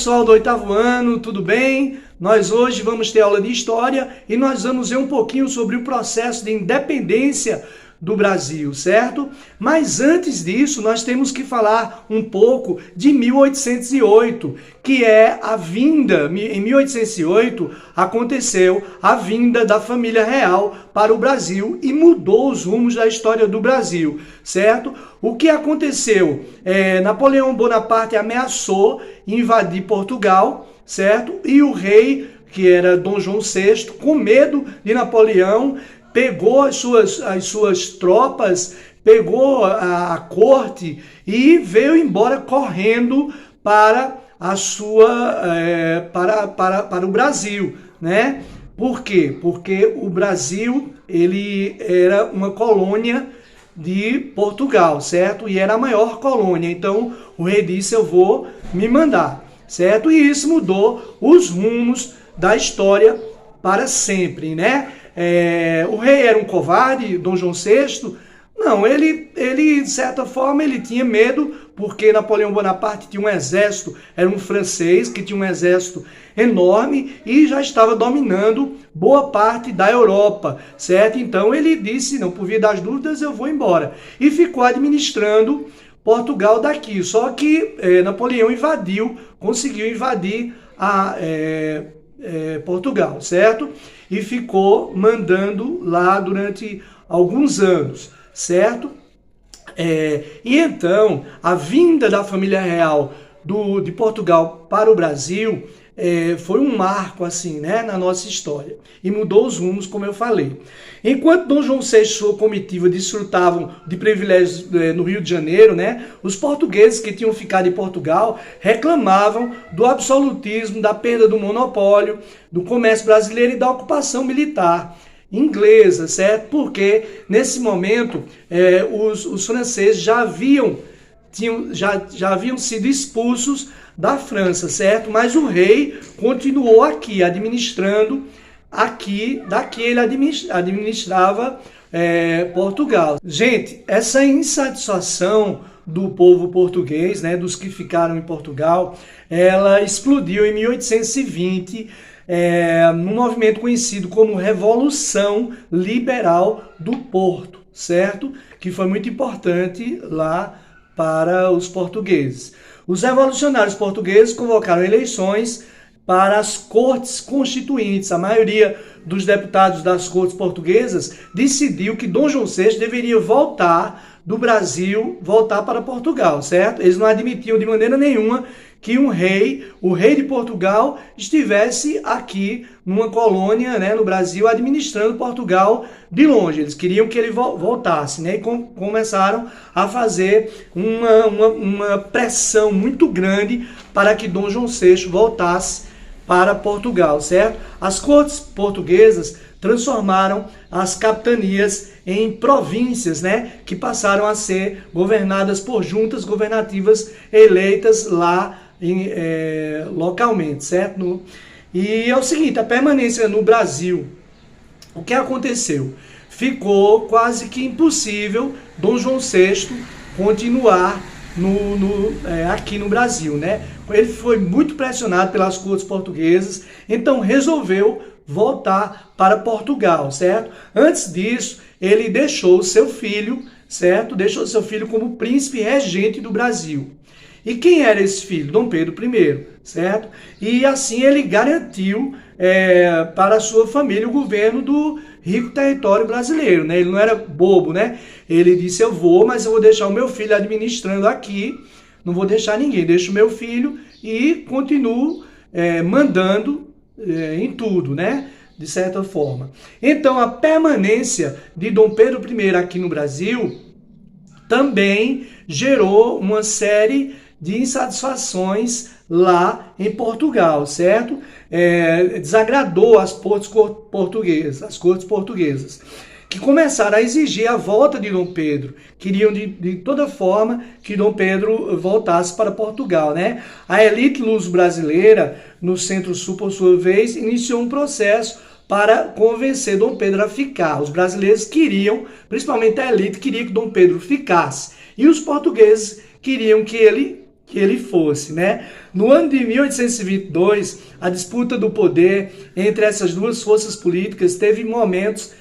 pessoal do 8º ano, tudo bem? Nós hoje vamos ter aula de História e nós vamos ver um pouquinho sobre o processo de independência do Brasil, certo? Mas antes disso, nós temos que falar um pouco de 1808, que é a vinda, em 1808 aconteceu a vinda da família real para o Brasil e mudou os rumos da história do Brasil, certo? O que aconteceu? Napoleão Bonaparte ameaçou invadir Portugal, certo? E o rei, que era Dom João VI, com medo de Napoleão, pegou as suas tropas, pegou a corte e veio embora correndo para o Brasil, né? Por quê? Porque o Brasil ele era uma colônia de Portugal, certo? E era a maior colônia. Então o rei disse: eu vou me mandar, certo? E isso mudou os rumos da história para sempre, né? O rei era um covarde, Dom João VI? Não, ele de certa forma ele tinha medo, porque Napoleão Bonaparte tinha um exército, era um francês que tinha um exército enorme e já estava dominando boa parte da Europa, certo? Então ele disse: não, por via das dúvidas eu vou embora. E ficou administrando Portugal daqui. Só que Napoleão conseguiu invadir Portugal, certo? E ficou mandando lá durante alguns anos, certo? E então, a vinda da família real de Portugal para o Brasil foi um marco, assim, né, na nossa história. E mudou os rumos, como eu falei. Enquanto Dom João VI e sua comitiva desfrutavam de privilégios no Rio de Janeiro, né, os portugueses que tinham ficado em Portugal reclamavam do absolutismo, da perda do monopólio, do comércio brasileiro e da ocupação militar inglesa, certo? Porque nesse momento os franceses já haviam sido expulsos da França, certo? Mas o rei continuou aqui, administrando daqui ele administrava Portugal. Gente, essa insatisfação do povo português, né, dos que ficaram em Portugal, ela explodiu em 1820, num movimento conhecido como Revolução Liberal do Porto, certo? Que foi muito importante lá para os portugueses. Os revolucionários portugueses convocaram eleições para as cortes constituintes. A maioria dos deputados das cortes portuguesas decidiu que Dom João VI deveria voltar do Brasil, voltar para Portugal, certo? Eles não admitiam de maneira nenhuma que o rei de Portugal, estivesse aqui numa colônia, né, no Brasil, administrando Portugal de longe. Eles queriam que ele voltasse, né, e começaram a fazer uma pressão muito grande para que Dom João VI voltasse para Portugal, certo? As cortes portuguesas transformaram as capitanias em províncias, né, que passaram a ser governadas por juntas governativas eleitas lá localmente, certo? E é o seguinte, a permanência no Brasil, o que aconteceu? Ficou quase que impossível Dom João VI continuar aqui no Brasil, né? Ele foi muito pressionado pelas cortes portuguesas, então resolveu voltar para Portugal, certo? Antes disso, ele deixou o seu filho, certo? Deixou seu filho como príncipe regente do Brasil. E quem era esse filho? Dom Pedro I, certo? E assim ele garantiu para a sua família o governo do rico território brasileiro, né? Ele não era bobo, né? Ele disse: eu vou, mas eu vou deixar o meu filho administrando aqui, não vou deixar ninguém, deixo o meu filho e continuo mandando em tudo, né? De certa forma. Então, a permanência de Dom Pedro I aqui no Brasil também gerou uma série de insatisfações lá em Portugal, certo? Desagradou as cortes portuguesas, que começaram a exigir a volta de Dom Pedro. Queriam de toda forma que Dom Pedro voltasse para Portugal, né? A elite luso-brasileira, no Centro-Sul, por sua vez, iniciou um processo para convencer Dom Pedro a ficar. Os brasileiros queriam, principalmente a elite, queria que Dom Pedro ficasse. E os portugueses queriam que ele que ele fosse, né? No ano de 1822, a disputa do poder entre essas duas forças políticas teve momentos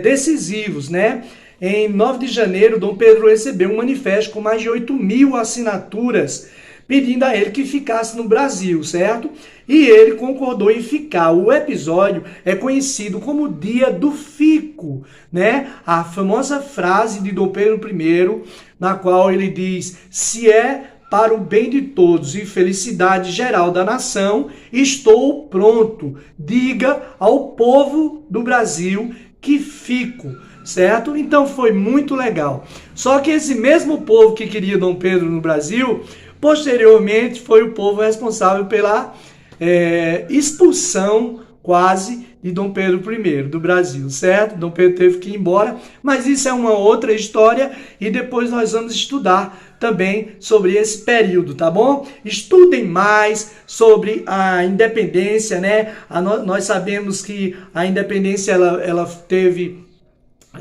decisivos, né? Em 9 de janeiro, Dom Pedro recebeu um manifesto com mais de 8.000 assinaturas, pedindo a ele que ficasse no Brasil, certo? E ele concordou em ficar. O episódio é conhecido como Dia do Fico, né? A famosa frase de Dom Pedro I, na qual ele diz: se é para o bem de todos e felicidade geral da nação, estou pronto. Diga ao povo do Brasil que fico, certo? Então foi muito legal. Só que esse mesmo povo que queria Dom Pedro no Brasil, posteriormente foi o povo responsável pela expulsão quase de Dom Pedro I do Brasil, certo? Dom Pedro teve que ir embora, mas isso é uma outra história e depois nós vamos estudar também sobre esse período, tá bom? Estudem mais sobre a independência, né? Nós sabemos que a independência ela teve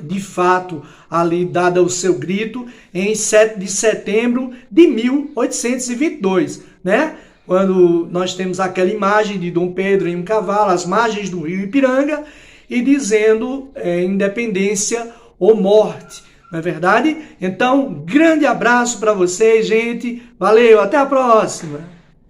de fato ali dada o seu grito em 7 de setembro de 1822, né? Quando nós temos aquela imagem de Dom Pedro em um cavalo às margens do rio Ipiranga e dizendo independência ou morte, não é verdade? Então, grande abraço para vocês, gente. Valeu, até a próxima!